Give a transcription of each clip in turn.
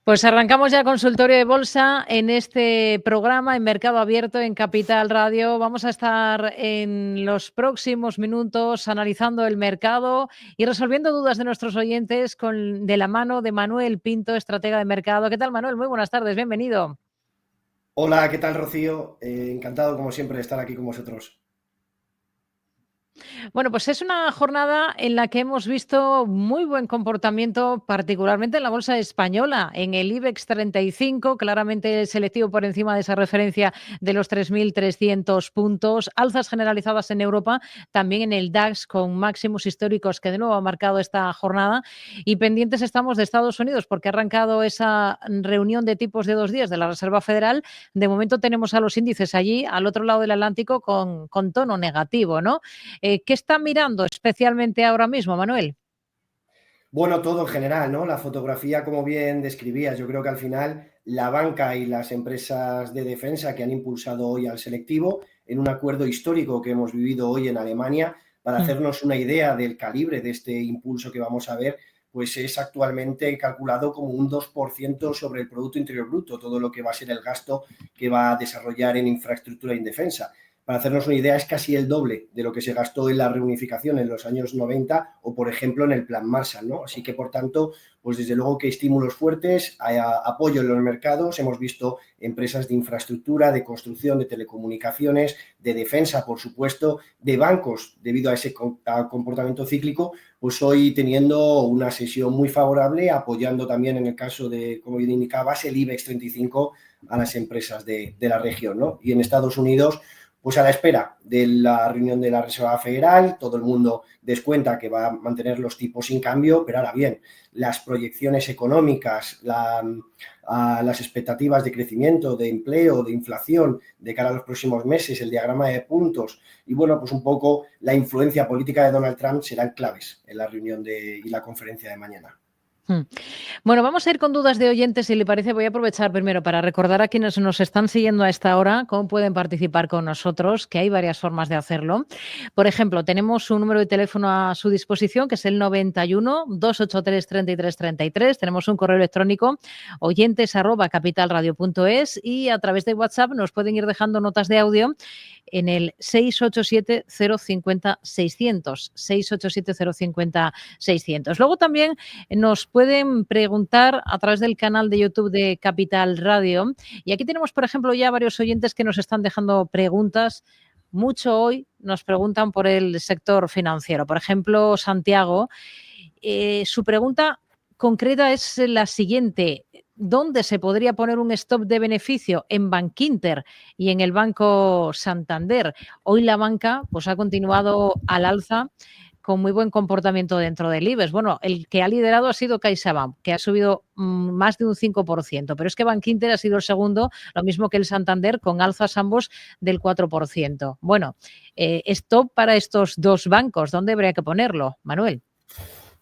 Pues arrancamos ya consultorio de bolsa en este programa en Mercado Abierto en Capital Radio. Vamos a estar en los próximos minutos analizando el mercado y resolviendo dudas de nuestros oyentes de la mano de Manuel Pinto, estratega de mercado. ¿Qué tal, Manuel? Muy buenas tardes, bienvenido. Hola, ¿qué tal, Rocío? Encantado, como siempre, de estar aquí con vosotros. Bueno, pues es una jornada en la que hemos visto muy buen comportamiento, particularmente en la bolsa española, en el IBEX 35, claramente selectivo por encima de esa referencia de los 3.300 puntos, alzas generalizadas en Europa, también en el DAX con máximos históricos que de nuevo ha marcado esta jornada y pendientes estamos de Estados Unidos porque ha arrancado esa reunión de tipos de 2 días de la Reserva Federal. De momento tenemos a los índices allí, al otro lado del Atlántico, con tono negativo, ¿no? ¿Qué está mirando especialmente ahora mismo, Manuel? Bueno, todo en general, ¿no? La fotografía, como bien describías, yo creo que al final la banca y las empresas de defensa que han impulsado hoy al selectivo en un acuerdo histórico que hemos vivido hoy en Alemania, para Mm. hacernos una idea del calibre de este impulso que vamos a ver, pues es actualmente calculado como un 2% sobre el Producto Interior Bruto, todo lo que va a ser el gasto que va a desarrollar en infraestructura y en defensa. Para hacernos una idea, es casi el doble de lo que se gastó en la reunificación en los años 90 o, por ejemplo, en el Plan Marshall, ¿no? Así que, por tanto, pues desde luego que estímulos fuertes, apoyo en los mercados. Hemos visto empresas de infraestructura, de construcción, de telecomunicaciones, de defensa, por supuesto, de bancos, debido a ese comportamiento cíclico, pues hoy teniendo una sesión muy favorable, apoyando también en el caso de, como bien indicabas, el IBEX 35 a las empresas de la región, ¿no? Y en Estados Unidos, pues a la espera de la reunión de la Reserva Federal, todo el mundo descuenta que va a mantener los tipos sin cambio, pero ahora bien, las proyecciones económicas, las expectativas de crecimiento, de empleo, de inflación de cara a los próximos meses, el diagrama de puntos y, bueno, pues un poco la influencia política de Donald Trump serán claves en la reunión y la conferencia de mañana. Mm. Bueno, vamos a ir con dudas de oyentes, si le parece. Voy a aprovechar primero para recordar a quienes nos están siguiendo a esta hora cómo pueden participar con nosotros, que hay varias formas de hacerlo. Por ejemplo, tenemos un número de teléfono a su disposición, que es el 91-283-3333. Tenemos un correo electrónico, oyentes@capitalradio.es, y a través de WhatsApp nos pueden ir dejando notas de audio en el 687-050-600, 687-050-600. Luego también nos pueden preguntar a través del canal de YouTube de Capital Radio. Y aquí tenemos, por ejemplo, ya varios oyentes que nos están dejando preguntas. Mucho hoy nos preguntan por el sector financiero. Por ejemplo, Santiago, su pregunta concreta es la siguiente: ¿dónde se podría poner un stop de beneficio? En Bankinter y en el Banco Santander. Hoy la banca pues ha continuado al alza con muy buen comportamiento dentro del IBEX. Bueno, el que ha liderado ha sido CaixaBank, que ha subido más de un 5%, pero es que Bankinter ha sido el segundo, lo mismo que el Santander, con alzas ambos del 4%. Bueno, stop para estos dos bancos, ¿dónde habría que ponerlo, Manuel?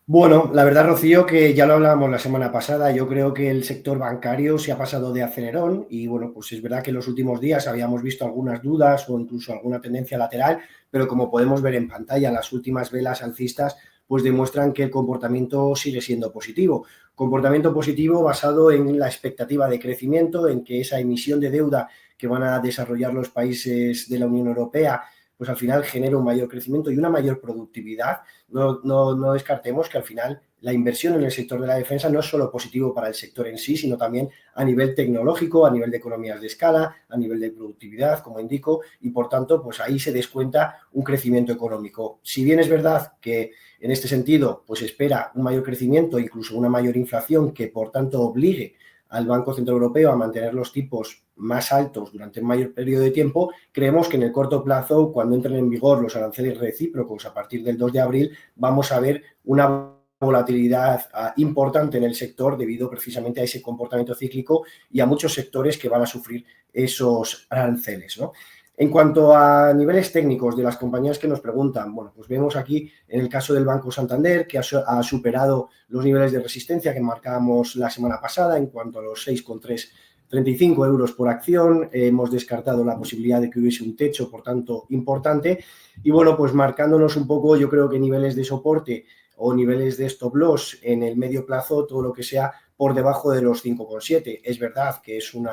Bueno, la verdad, Rocío, que ya lo hablábamos la semana pasada, yo creo que el sector bancario se ha pasado de acelerón y, bueno, pues es verdad que en los últimos días habíamos visto algunas dudas o incluso alguna tendencia lateral, pero como podemos ver en pantalla, las últimas velas alcistas pues demuestran que el comportamiento sigue siendo positivo. Comportamiento positivo basado en la expectativa de crecimiento, en que esa emisión de deuda que van a desarrollar los países de la Unión Europea pues al final genera un mayor crecimiento y una mayor productividad. No descartemos que al final la inversión en el sector de la defensa no es solo positivo para el sector en sí, sino también a nivel tecnológico, a nivel de economías de escala, a nivel de productividad, como indico, y por tanto, pues ahí se descuenta un crecimiento económico. Si bien es verdad que en este sentido, pues espera un mayor crecimiento, incluso una mayor inflación, que por tanto obligue al Banco Central Europeo a mantener los tipos más altos durante un mayor periodo de tiempo, creemos que en el corto plazo, cuando entren en vigor los aranceles recíprocos a partir del 2 de abril, vamos a ver una volatilidad importante en el sector debido precisamente a ese comportamiento cíclico y a muchos sectores que van a sufrir esos aranceles, ¿no? En cuanto a niveles técnicos de las compañías que nos preguntan, bueno, pues vemos aquí en el caso del Banco Santander que ha superado los niveles de resistencia que marcábamos la semana pasada en cuanto a los 6,35 euros por acción. Hemos descartado la posibilidad de que hubiese un techo, por tanto, importante. Y bueno, pues marcándonos un poco, yo creo que niveles de soporte o niveles de stop loss en el medio plazo, todo lo que sea por debajo de los 5,7. Es verdad que es un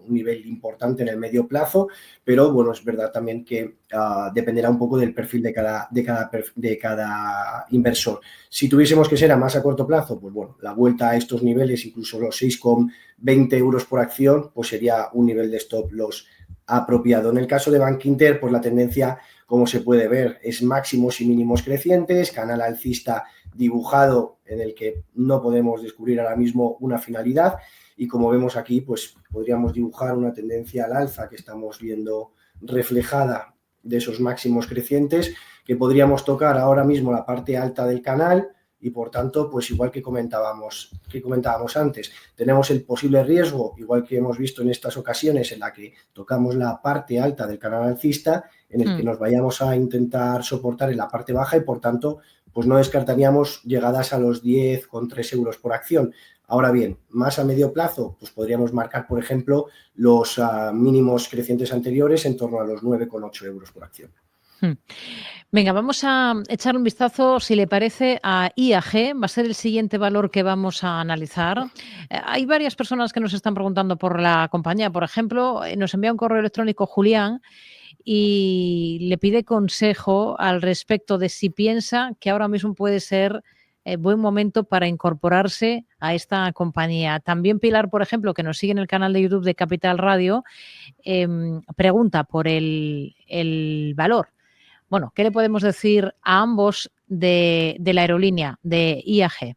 nivel importante en el medio plazo, pero bueno, es verdad también que dependerá un poco del perfil de cada inversor. Si tuviésemos que ser a más a corto plazo, pues bueno, la vuelta a estos niveles, incluso los 6,20 euros por acción, pues sería un nivel de stop loss apropiado. En el caso de Bankinter, pues la tendencia, como se puede ver, es máximos y mínimos crecientes, canal alcista dibujado en el que no podemos descubrir ahora mismo una finalidad, y como vemos aquí, pues podríamos dibujar una tendencia al alza que estamos viendo reflejada de esos máximos crecientes, que podríamos tocar ahora mismo la parte alta del canal y por tanto, pues igual que comentábamos antes, tenemos el posible riesgo, igual que hemos visto en estas ocasiones en la que tocamos la parte alta del canal alcista, en el que nos vayamos a intentar soportar en la parte baja y por tanto, pues no descartaríamos llegadas a los 10,3 euros por acción. Ahora bien, más a medio plazo, pues podríamos marcar, por ejemplo, los mínimos crecientes anteriores en torno a los 9,8 euros por acción. Venga, vamos a echar un vistazo, si le parece, a IAG. Va a ser el siguiente valor que vamos a analizar. Hay varias personas que nos están preguntando por la compañía. Por ejemplo, nos envía un correo electrónico Julián y le pide consejo al respecto de si piensa que ahora mismo puede ser buen momento para incorporarse a esta compañía. También Pilar, por ejemplo, que nos sigue en el canal de YouTube de Capital Radio, pregunta por el valor. Bueno, ¿qué le podemos decir a ambos de la aerolínea, de IAG?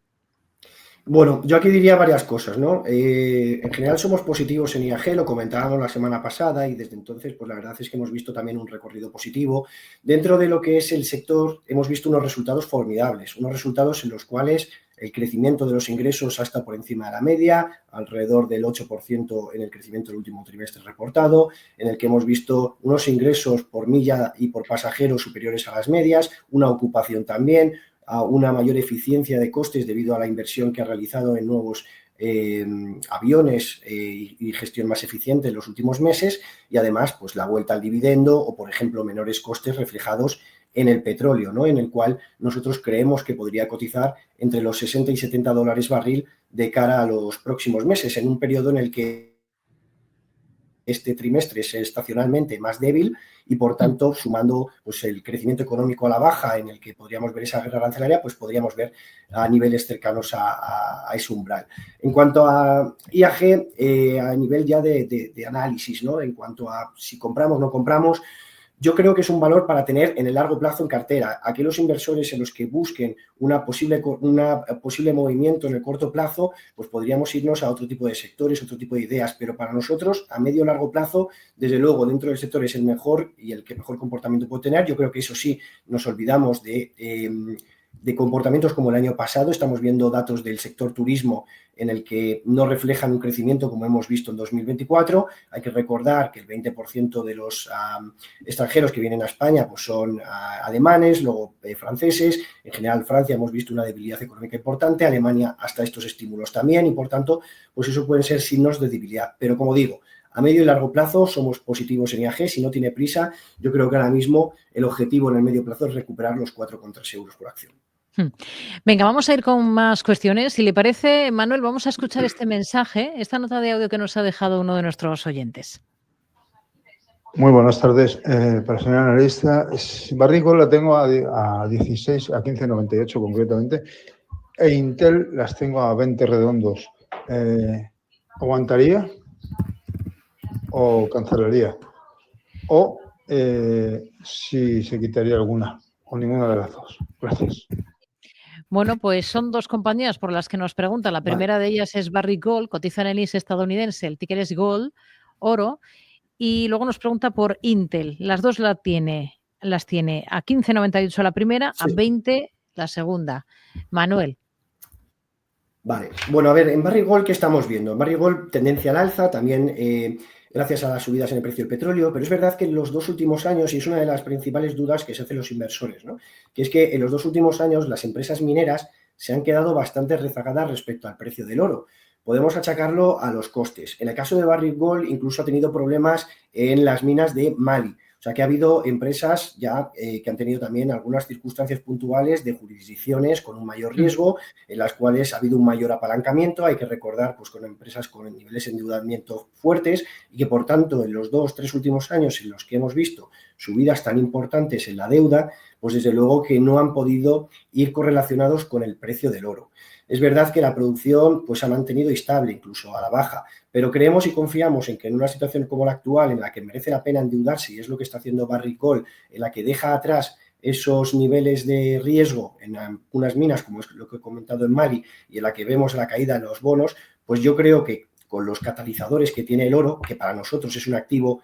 Bueno, yo aquí diría varias cosas, ¿no? En general somos positivos en IAG, lo comentábamos la semana pasada y desde entonces, pues la verdad es que hemos visto también un recorrido positivo. Dentro de lo que es el sector, hemos visto unos resultados formidables, unos resultados en los cuales el crecimiento de los ingresos ha estado por encima de la media, alrededor del 8% en el crecimiento del último trimestre reportado, en el que hemos visto unos ingresos por milla y por pasajero superiores a las medias, una ocupación también, a una mayor eficiencia de costes debido a la inversión que ha realizado en nuevos aviones y gestión más eficiente en los últimos meses, y además pues la vuelta al dividendo o, por ejemplo, menores costes reflejados en el petróleo, ¿no? En el cual nosotros creemos que podría cotizar entre los 60 y 70 dólares barril de cara a los próximos meses, en un periodo en el que este trimestre es estacionalmente más débil y, por tanto, sumando pues, el crecimiento económico a la baja en el que podríamos ver esa guerra arancelaria, pues podríamos ver a niveles cercanos a ese umbral. En cuanto a IAG, a nivel ya de análisis, ¿no? En cuanto a si compramos o no compramos, yo creo que es un valor para tener en el largo plazo en cartera. Aquellos inversores en los que busquen una posible movimiento en el corto plazo, pues podríamos irnos a otro tipo de sectores, otro tipo de ideas. Pero para nosotros, a medio o largo plazo, desde luego, dentro del sector es el mejor y el que mejor comportamiento puede tener. Yo creo que eso sí, nos olvidamos de comportamientos como el año pasado. Estamos viendo datos del sector turismo en el que no reflejan un crecimiento como hemos visto en 2024. Hay que recordar que el 20% de los extranjeros que vienen a España pues son alemanes, luego franceses. En general, Francia hemos visto una debilidad económica importante, Alemania hasta estos estímulos también, y por tanto, pues eso pueden ser signos de debilidad. Pero como digo, a medio y largo plazo somos positivos en IAG. Si no tiene prisa, yo creo que ahora mismo el objetivo en el medio plazo es recuperar los 4,3 euros por acción. Venga, vamos a ir con más cuestiones. Si le parece, Manuel, vamos a escuchar este mensaje, esta nota de audio que nos ha dejado uno de nuestros oyentes. Muy buenas tardes. Para el señor analista, Barrick la tengo a 15,98 concretamente, e Intel las tengo a 20 redondos. ¿Aguantaría o cancelaría? O si se quitaría alguna o ninguna de las dos. Gracias. Bueno, pues son dos compañías por las que nos pregunta. La primera de ellas es Barrick Gold, cotiza en el ICE estadounidense, el ticker es Gold, oro, y luego nos pregunta por Intel. Las dos las tiene a 15,98 la primera, sí, a 20 la segunda. Manuel. Vale, bueno, a ver, en Barrick Gold, ¿qué estamos viendo? En Barrick Gold, tendencia al alza, también gracias a las subidas en el precio del petróleo, pero es verdad que en los 2 últimos años, y es una de las principales dudas que se hacen los inversores, ¿no? Que es que en los 2 últimos años las empresas mineras se han quedado bastante rezagadas respecto al precio del oro. Podemos achacarlo a los costes. En el caso de Barrick Gold, incluso ha tenido problemas en las minas de Mali. O sea, que ha habido empresas ya que han tenido también algunas circunstancias puntuales de jurisdicciones con un mayor riesgo, en las cuales ha habido un mayor apalancamiento. Hay que recordar, pues, con empresas con niveles de endeudamiento fuertes y que, por tanto, en los 2-3 últimos años en los que hemos visto subidas tan importantes en la deuda, pues desde luego que no han podido ir correlacionados con el precio del oro. Es verdad que la producción pues, se ha mantenido estable, incluso a la baja, pero creemos y confiamos en que en una situación como la actual, en la que merece la pena endeudarse, y es lo que está haciendo Barrick Gold, en la que deja atrás esos niveles de riesgo en algunas minas, como es lo que he comentado en Mali, y en la que vemos la caída en los bonos, pues yo creo que con los catalizadores que tiene el oro, que para nosotros es un activo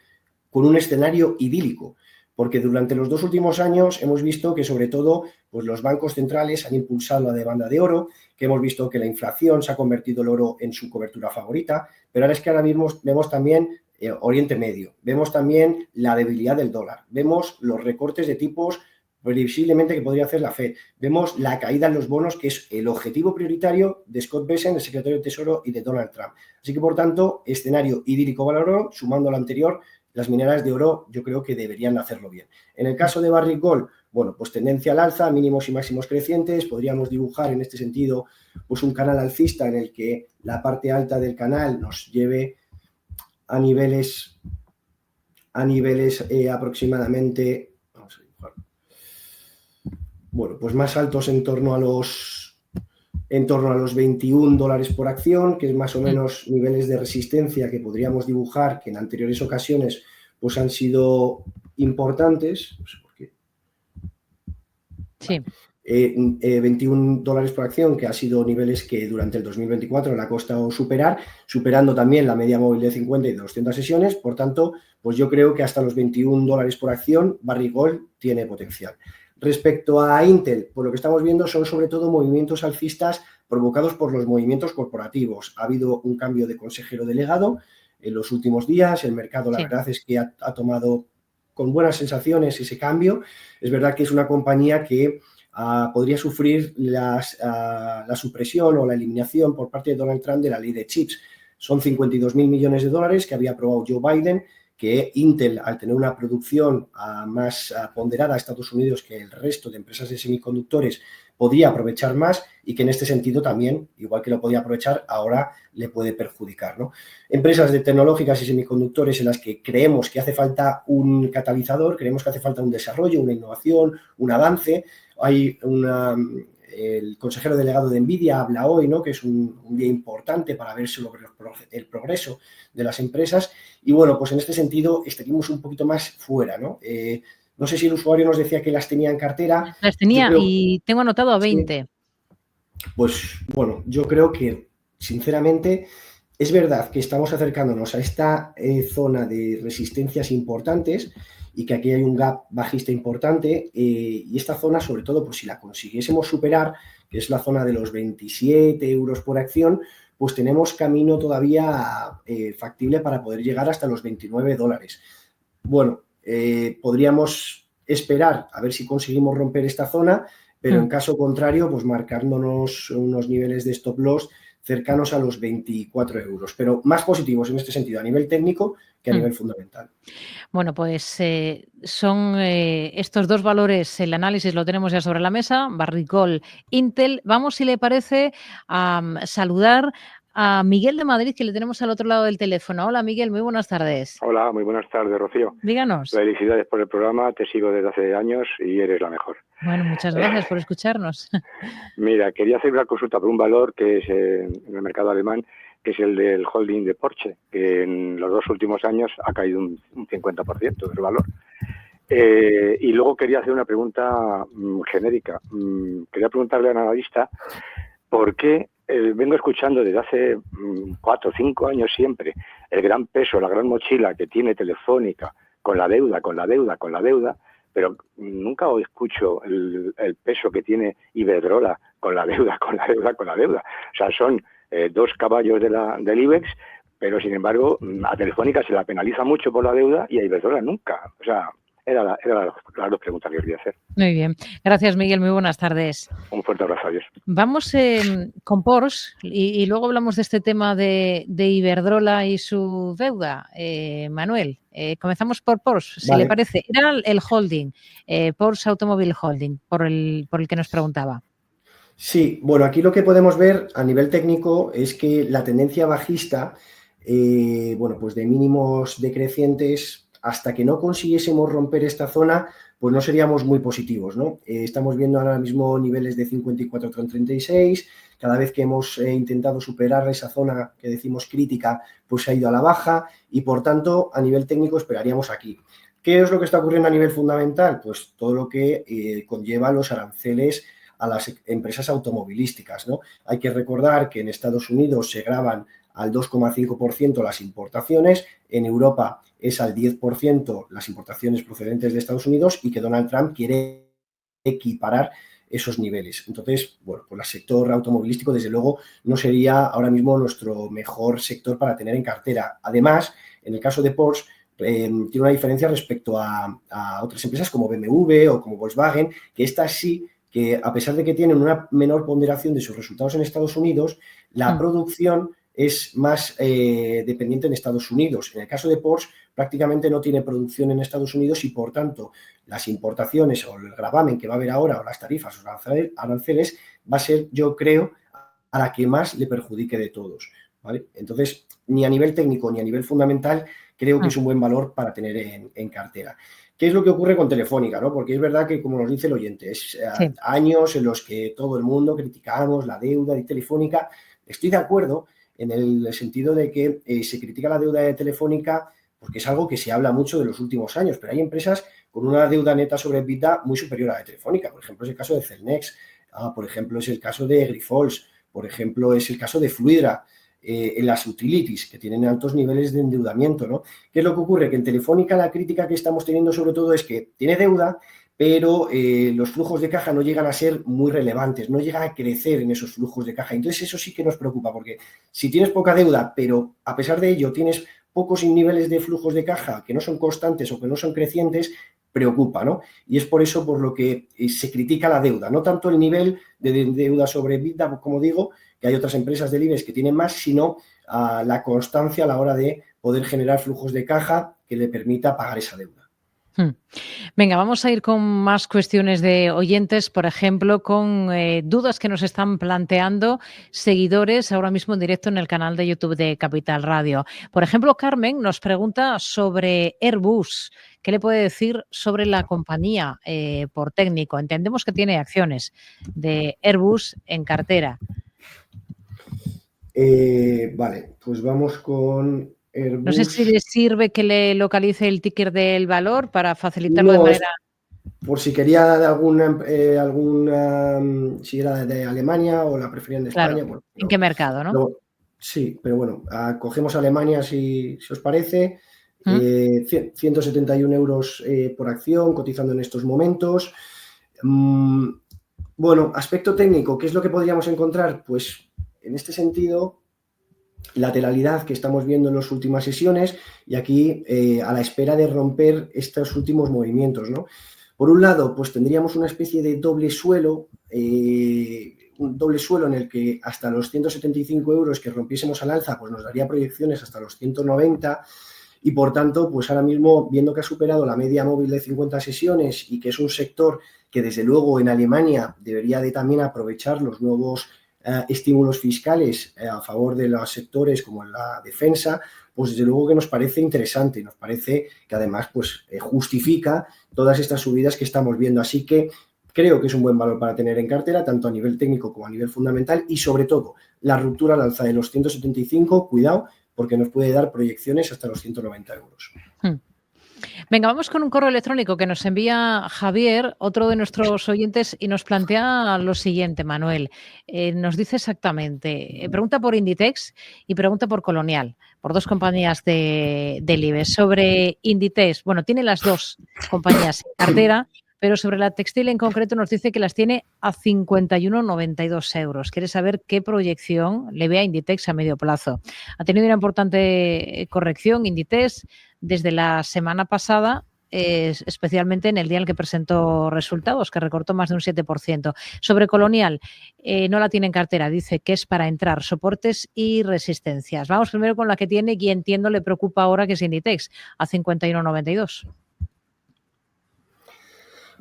con un escenario idílico, porque durante los 2 últimos años hemos visto que sobre todo pues los bancos centrales han impulsado la demanda de oro, que hemos visto que la inflación se ha convertido el oro en su cobertura favorita, pero ahora es que ahora mismo vemos también Oriente Medio, vemos también la debilidad del dólar, vemos los recortes de tipos previsiblemente que podría hacer la Fed, vemos la caída en los bonos, que es el objetivo prioritario de Scott Bessent, el secretario de Tesoro, y de Donald Trump. Así que, por tanto, escenario idílico para el oro, sumando lo anterior, las mineras de oro yo creo que deberían hacerlo bien. En el caso de Barrick Gold, bueno, pues tendencia al alza, mínimos y máximos crecientes. Podríamos dibujar en este sentido pues un canal alcista en el que la parte alta del canal nos lleve a niveles aproximadamente, vamos a dibujar, bueno, pues más altos en torno a los $21 por acción, que es más o menos niveles de resistencia que podríamos dibujar, que en anteriores ocasiones pues han sido importantes. No sé por qué. Sí. $21 por acción, que ha sido niveles que durante el 2024 le ha costado superar, superando también la media móvil de 50 y de 200 sesiones. Por tanto, pues yo creo que hasta los $21 por acción Barrick Gold tiene potencial. Respecto a Intel, pues lo que estamos viendo son sobre todo movimientos alcistas provocados por los movimientos corporativos. Ha habido un cambio de consejero delegado en los últimos días. El mercado, la verdad es que ha tomado con buenas sensaciones ese cambio. Es verdad que es una compañía que podría sufrir la supresión o la eliminación por parte de Donald Trump de la ley de chips. Son $52.000 millones que había aprobado Joe Biden, que Intel, al tener una producción más ponderada a Estados Unidos que el resto de empresas de semiconductores, podría aprovechar más, y que en este sentido también, igual que lo podía aprovechar, ahora le puede perjudicar, ¿no? Empresas de tecnológicas y semiconductores en las que creemos que hace falta un catalizador, creemos que hace falta un desarrollo, una innovación, un avance. Hay el consejero delegado de NVIDIA habla hoy, ¿no?, que es un día importante para ver sobre el progreso de las empresas. Y bueno, pues en este sentido estaríamos un poquito más fuera, ¿no? No sé si el usuario nos decía que las tenía en cartera. Las tenía y tengo anotado a 20. Sí. Pues bueno, yo creo que sinceramente es verdad que estamos acercándonos a esta zona de resistencias importantes y que aquí hay un gap bajista importante, y esta zona, sobre todo, pues si la consiguiésemos superar, que es la zona de los 27 euros por acción, pues tenemos camino todavía factible para poder llegar hasta los $29. Bueno, podríamos esperar a ver si conseguimos romper esta zona, pero en caso contrario, pues marcándonos unos niveles de stop loss cercanos a los 24 euros, pero más positivos en este sentido a nivel técnico que a nivel fundamental. Bueno, pues son estos dos valores, el análisis lo tenemos ya sobre la mesa, Barrick Gold, Intel. Vamos, si le parece, a saludar a Miguel de Madrid, que le tenemos al otro lado del teléfono. Hola, Miguel, muy buenas tardes. Hola, muy buenas tardes, Rocío. Díganos. Felicidades por el programa, te sigo desde hace años y eres la mejor. Bueno, muchas gracias por escucharnos. Mira, quería hacer una consulta por un valor que es en el mercado alemán, que es el del holding de Porsche, que en los 2 últimos años ha caído un 50% del valor. Y luego quería hacer una pregunta genérica. Quería preguntarle al analista por qué vengo escuchando desde hace 4 o 5 años siempre el gran peso, la gran mochila que tiene Telefónica con la deuda, pero nunca escucho el peso que tiene Iberdrola con la deuda. O sea, son 2 caballos del IBEX, pero sin embargo a Telefónica se la penaliza mucho por la deuda y a Iberdrola nunca. O sea, Las dos preguntas que quería hacer. Muy bien. Gracias, Miguel. Muy buenas tardes. Un fuerte abrazo, adiós. Vamos con Porsche y luego hablamos de este tema de Iberdrola y su deuda. Manuel, comenzamos por Porsche, si Vale. le parece. Era el holding, Porsche Automobile Holding, por el que nos preguntaba. Sí, bueno, aquí lo que podemos ver a nivel técnico es que la tendencia bajista, bueno, pues de mínimos decrecientes, hasta que no consiguiésemos romper esta zona, pues no seríamos muy positivos, ¿no? Estamos viendo ahora mismo niveles de 54,36, cada vez que hemos intentado superar esa zona que decimos crítica, pues se ha ido a la baja y, por tanto, a nivel técnico esperaríamos aquí. ¿Qué es lo que está ocurriendo a nivel fundamental? Pues todo lo que conlleva los aranceles a las empresas automovilísticas, ¿no? Hay que recordar que en Estados Unidos se gravan al 2,5% las importaciones, en Europa es al 10% las importaciones procedentes de Estados Unidos y que Donald Trump quiere equiparar esos niveles. Entonces, bueno, pues el sector automovilístico, desde luego, no sería ahora mismo nuestro mejor sector para tener en cartera. Además, en el caso de Porsche, tiene una diferencia respecto a otras empresas como BMW o como Volkswagen, que estas sí, que a pesar de que tienen una menor ponderación de sus resultados en Estados Unidos, la producción es más dependiente en Estados Unidos. En el caso de Porsche, prácticamente no tiene producción en Estados Unidos y, por tanto, las importaciones o el gravamen que va a haber ahora o las tarifas o los aranceles va a ser, yo creo, a la que más le perjudique de todos, ¿vale? Entonces, ni a nivel técnico ni a nivel fundamental, creo que es un buen valor para tener en cartera. ¿Qué es lo que ocurre con Telefónica, ¿no? Porque es verdad que, como nos dice el oyente, es años en los que todo el mundo criticamos la deuda de Telefónica. Estoy de acuerdo en el sentido de que se critica la deuda de Telefónica porque es algo que se habla mucho de los últimos años, pero hay empresas con una deuda neta sobre EBITDA muy superior a la de Telefónica. Por ejemplo, es el caso de Cellnex, por ejemplo, es el caso de Grifols, por ejemplo, es el caso de Fluidra, en las utilities, que tienen altos niveles de endeudamiento, ¿no? ¿Qué es lo que ocurre? Que en Telefónica la crítica que estamos teniendo sobre todo es que tiene deuda, pero los flujos de caja no llegan a ser muy relevantes, no llegan a crecer en esos flujos de caja. Entonces eso sí que nos preocupa, porque si tienes poca deuda, pero a pesar de ello tienes pocos niveles de flujos de caja que no son constantes o que no son crecientes, preocupa, ¿no? Y es por eso por lo que se critica la deuda, no tanto el nivel de deuda sobre EBITDA, como digo, que hay otras empresas del IBEX que tienen más, sino la constancia a la hora de poder generar flujos de caja que le permita pagar esa deuda. Venga, vamos a ir con más cuestiones de oyentes, por ejemplo, con dudas que nos están planteando seguidores ahora mismo en directo en el canal de YouTube de Capital Radio. Por ejemplo, Carmen nos pregunta sobre Airbus. ¿Qué le puede decir sobre la compañía por técnico? Entendemos que tiene acciones de Airbus en cartera. Vale, pues vamos con Airbus. No sé si le sirve que le localice el ticker del valor para facilitarlo de manera... Por si quería de alguna si era de Alemania o la preferían de España. Claro, bueno, ¿en qué mercado, no? Sí, pero bueno, cogemos Alemania si os parece. 171 euros por acción, cotizando en estos momentos. Bueno, aspecto técnico, ¿qué es lo que podríamos encontrar? Pues en este sentido, lateralidad que estamos viendo en las últimas sesiones y aquí a la espera de romper estos últimos movimientos, ¿no? Por un lado, pues tendríamos una especie de doble suelo, un doble suelo en el que hasta los 175 euros que rompiésemos al alza, pues nos daría proyecciones hasta los 190 y, por tanto, pues ahora mismo, viendo que ha superado la media móvil de 50 sesiones y que es un sector que, desde luego, en Alemania debería de también aprovechar los nuevos estímulos fiscales a favor de los sectores como la defensa, pues desde luego que nos parece interesante y nos parece que además pues justifica todas estas subidas que estamos viendo. Así que creo que es un buen valor para tener en cartera, tanto a nivel técnico como a nivel fundamental y, sobre todo, la ruptura al alza de los 175, cuidado, porque nos puede dar proyecciones hasta los 190 euros. Venga, vamos con un correo electrónico que nos envía Javier, otro de nuestros oyentes, y nos plantea lo siguiente, Manuel. Nos dice exactamente, pregunta por Inditex y pregunta por Colonial, por dos compañías del IBEX. Sobre Inditex, bueno, tiene las dos compañías en cartera, pero sobre la textil en concreto nos dice que las tiene a 51,92 euros. Quiere saber qué proyección le ve a Inditex a medio plazo. Ha tenido una importante corrección Inditex desde la semana pasada especialmente en el día en el que presentó resultados, que recortó más de un 7%. Sobre Colonial, no la tiene en cartera, dice que es para entrar, soportes y resistencias. Vamos primero con la que tiene y entiendo le preocupa ahora, que es Inditex, a 51,92.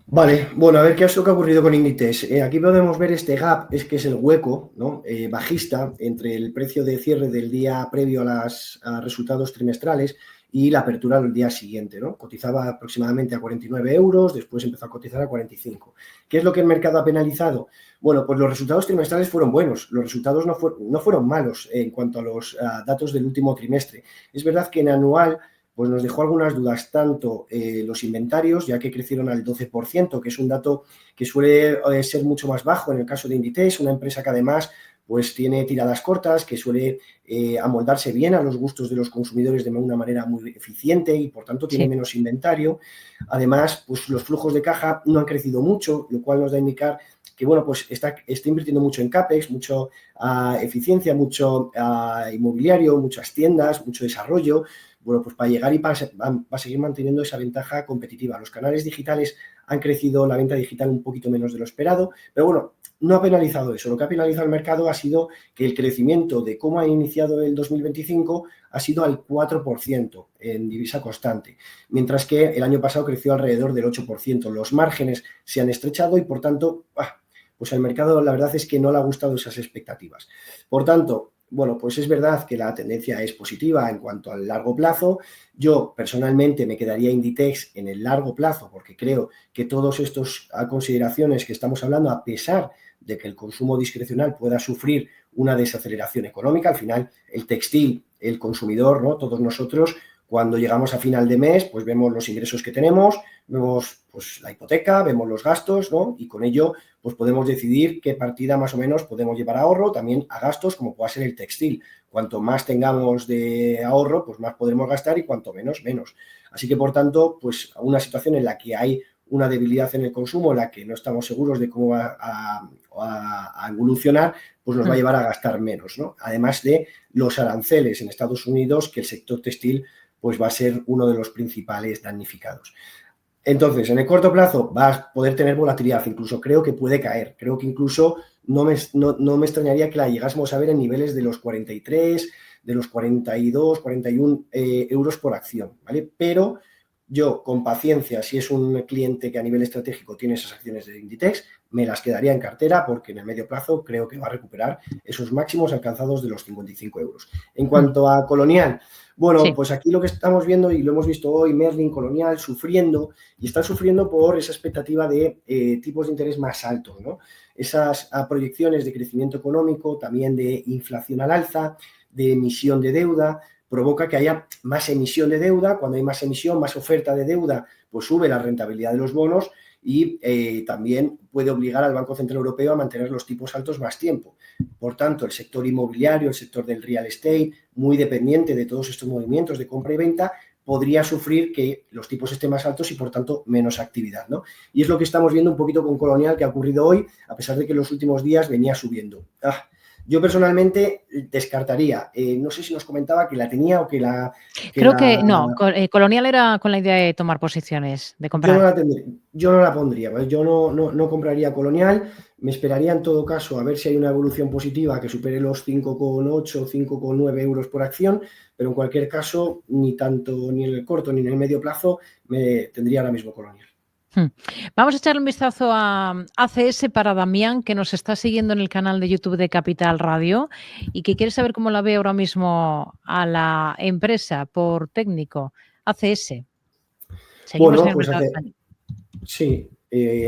Vale, bueno, a ver qué es lo que ha ocurrido con Inditex. Aquí podemos ver este gap, es que es el hueco, ¿no? Bajista entre el precio de cierre del día previo a resultados trimestrales y la apertura del día siguiente, ¿no? Cotizaba aproximadamente a 49 euros, después empezó a cotizar a 45. ¿Qué es lo que el mercado ha penalizado? Bueno, pues los resultados trimestrales fueron buenos, los resultados no fueron malos en cuanto a los datos del último trimestre. Es verdad que en anual pues nos dejó algunas dudas, tanto los inventarios, ya que crecieron al 12%, que es un dato que suele ser mucho más bajo en el caso de Inditex, una empresa que además pues tiene tiradas cortas, que suele amoldarse bien a los gustos de los consumidores de una manera muy eficiente y por tanto tiene menos inventario. Además, pues los flujos de caja no han crecido mucho, lo cual nos da a indicar que bueno, pues está invirtiendo mucho en CAPEX, mucho eficiencia, mucho inmobiliario, muchas tiendas, mucho desarrollo. Bueno, pues para llegar y va a seguir manteniendo esa ventaja competitiva. Los canales digitales han crecido, la venta digital un poquito menos de lo esperado, pero bueno, no ha penalizado eso. Lo que ha penalizado el mercado ha sido que el crecimiento de cómo ha iniciado el 2025 ha sido al 4% en divisa constante, mientras que el año pasado creció alrededor del 8%. Los márgenes se han estrechado y, por tanto, pues al mercado la verdad es que no le ha gustado esas expectativas. Por tanto, bueno, pues es verdad que la tendencia es positiva en cuanto al largo plazo. Yo personalmente me quedaría Inditex en el largo plazo porque creo que todas estas consideraciones que estamos hablando, a pesar de que el consumo discrecional pueda sufrir una desaceleración económica, al final el textil, el consumidor, ¿no? Todos nosotros, cuando llegamos a final de mes, pues vemos los ingresos que tenemos, vemos pues la hipoteca, vemos los gastos, ¿no? Y con ello pues podemos decidir qué partida más o menos podemos llevar a ahorro, también a gastos como pueda ser el textil. Cuanto más tengamos de ahorro, pues más podremos gastar y cuanto menos, menos. Así que, por tanto, pues una situación en la que hay una debilidad en el consumo, en la que no estamos seguros de cómo va a evolucionar, pues nos va a llevar a gastar menos, ¿no? Además de los aranceles en Estados Unidos, que el sector textil pues va a ser uno de los principales damnificados. Entonces, en el corto plazo vas a poder tener volatilidad, incluso creo que puede caer, creo que incluso no me extrañaría que la llegásemos a ver en niveles de los 43, de los 42, 41 euros por acción, ¿vale? Pero yo, con paciencia, si es un cliente que a nivel estratégico tiene esas acciones de Inditex, me las quedaría en cartera porque en el medio plazo creo que va a recuperar esos máximos alcanzados de los 55 euros. En cuanto a Colonial, bueno, pues aquí lo que estamos viendo, y lo hemos visto hoy, Merlin, Colonial, sufriendo, y están sufriendo por esa expectativa de tipos de interés más altos, ¿no? Esas proyecciones de crecimiento económico, también de inflación al alza, de emisión de deuda, provoca que haya más emisión de deuda. Cuando hay más emisión, más oferta de deuda, pues sube la rentabilidad de los bonos y también puede obligar al Banco Central Europeo a mantener los tipos altos más tiempo. Por tanto, el sector inmobiliario, el sector del real estate, muy dependiente de todos estos movimientos de compra y venta, podría sufrir que los tipos estén más altos y, por tanto, menos actividad, ¿no? Y es lo que estamos viendo un poquito con Colonial, que ha ocurrido hoy, a pesar de que en los últimos días venía subiendo. Yo personalmente descartaría, no sé si nos comentaba que la tenía o que la... Creo que no, Colonial era con la idea de tomar posiciones, de comprar. Yo no la pondría, ¿vale? Yo no compraría Colonial, me esperaría en todo caso a ver si hay una evolución positiva que supere los 5,8 o 5,9 euros por acción, pero en cualquier caso, ni en el corto ni en el medio plazo, me tendría ahora mismo Colonial. Vamos a echarle un vistazo a ACS para Damián, que nos está siguiendo en el canal de YouTube de Capital Radio y que quiere saber cómo la ve ahora mismo a la empresa por técnico. ACS. Seguimos en el mercado español. Sí,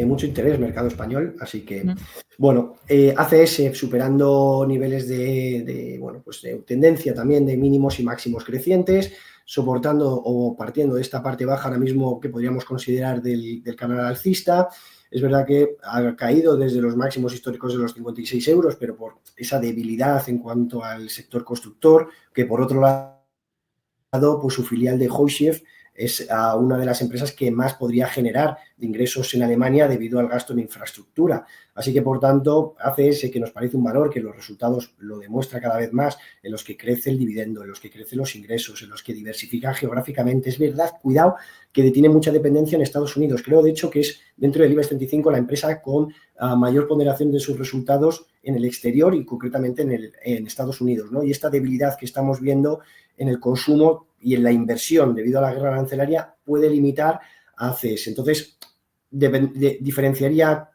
mucho interés mercado español, así que, bueno, ACS superando niveles de tendencia también de mínimos y máximos crecientes, soportando o partiendo de esta parte baja ahora mismo que podríamos considerar del canal alcista. Es verdad que ha caído desde los máximos históricos de los 56 euros, pero por esa debilidad en cuanto al sector constructor, que por otro lado, pues su filial de Hochschild es una de las empresas que más podría generar de ingresos en Alemania debido al gasto en infraestructura. Así que, por tanto, ACS, que nos parece un valor que los resultados lo demuestra cada vez más, en los que crece el dividendo, en los que crecen los ingresos, en los que diversifica geográficamente. Es verdad, cuidado, que tiene mucha dependencia en Estados Unidos. Creo, de hecho, que es dentro del IBEX 35 la empresa con mayor ponderación de sus resultados en el exterior y concretamente en Estados Unidos, ¿no? Y esta debilidad que estamos viendo en el consumo y en la inversión debido a la guerra arancelaria puede limitar a ACS. Entonces, diferenciaría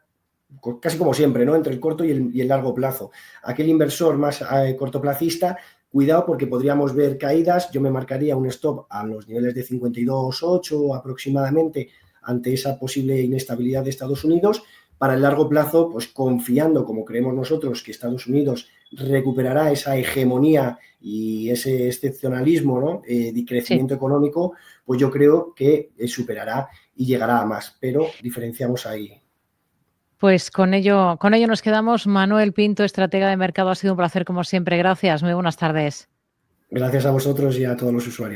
casi como siempre, ¿no?, entre el corto y el largo plazo. Aquel inversor más cortoplacista, cuidado porque podríamos ver caídas. Yo me marcaría un stop a los niveles de 52,8 aproximadamente ante esa posible inestabilidad de Estados Unidos. Para el largo plazo, pues confiando, como creemos nosotros, que Estados Unidos recuperará esa hegemonía y ese excepcionalismo, ¿no?, de crecimiento económico, pues yo creo que superará y llegará a más, pero diferenciamos ahí. Pues con ello nos quedamos. Manuel Pinto, estratega de mercado, ha sido un placer como siempre. Gracias, muy buenas tardes. Gracias a vosotros y a todos los usuarios.